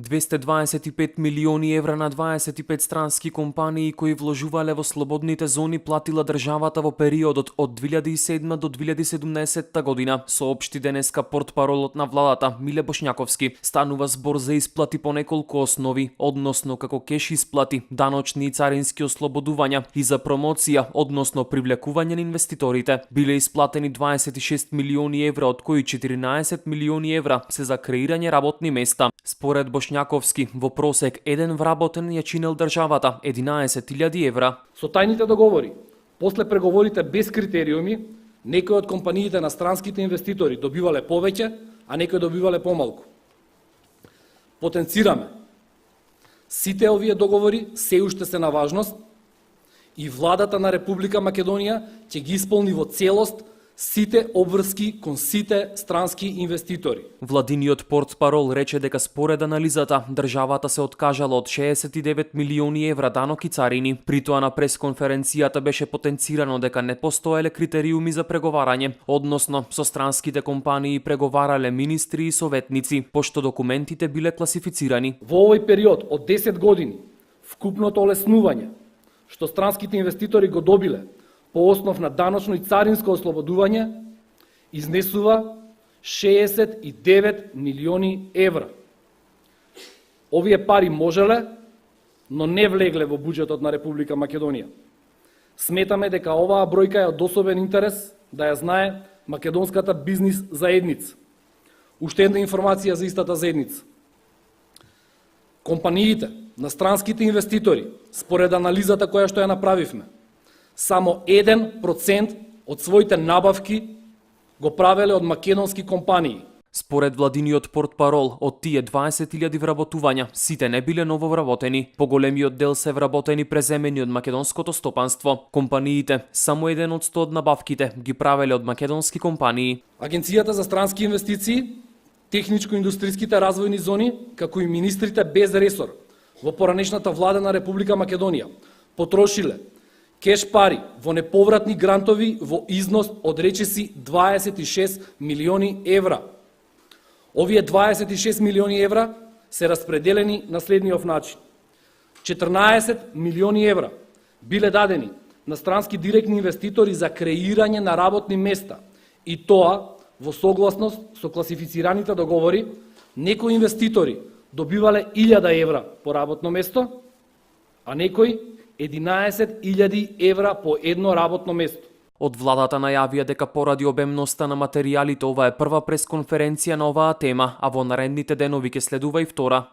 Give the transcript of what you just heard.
225 милиони евра на 25 странски компании кои вложувале во слободните зони платила државата во периодот од 2007 до 2017 година, соопшти денеска портпаролот на владата Миле Бошњаковски. Станува збор за исплати по неколку основи, односно како кеш исплати, даночни и царински ослободувања и за промоција, односно привлекување на инвеститорите. Биле исплатени 26 милиони евра, од кои 14 милиони евра се за креирање работни места. Според Бошњаковски, во просек еден вработен ја чинел државата 11.000 евра. Со тајните договори, после преговорите без критериуми, некои од компаниите на странските инвеститори добивале повеќе, а некои добивале помалку. Потенцираме. Сите овие договори се уште се на важност и владата на Република Македонија ќе ги исполни во целост сите обврски кон сите странски инвеститори. Владиниот портпарол рече дека според анализата државата се откажала од 69 милиони евра данок и царини. Притоа на пресконференцијата беше потенцирано дека не постоеле критериуми за преговарање, односно со странските компании преговарале министри и советници, пошто документите биле класифицирани. Во овој период од 10 години, вкупното олеснување што странските инвеститори го добиле по основ на даночно и царинско ослободување, изнесува 69 милиони евра. Овие пари можеле, но не влегле во буџетот на Република Македонија. Сметаме дека оваа бројка е од особен интерес да ја знае македонската бизнис заедница. Уште една информација за истата заедница. Компаниите на странските инвеститори, според анализата која што ја направивме, само 1% од своите набавки го правеле од македонски компании. Според владиниот портпарол, од тие 20.000 вработувања, сите не биле ново вработени. Поголемиот дел се вработени преземени од македонското стопанство. Компаниите, само 1% од набавките ги правеле од македонски компании. Агенцијата за странски инвестиции, техничко-индустријските развојни зони, како и министрите без ресор во поранешната влада на Република Македонија, потрошиле кеш пари во неповратни грантови во износ од речиси 26 милиони евра. Овие 26 милиони евра се распределени на следниот начин. 14 милиони евра биле дадени на странски директни инвеститори за креирање на работни места, и тоа во согласност со класифицираните договори. Некои инвеститори добивале 1000 евра по работно место, а некои 11.000 евра по едно работно место. Од владата најавија дека поради обемноста на материјалите ова е прва пресконференција на оваа тема, а во наредните денови ќе следува и втора.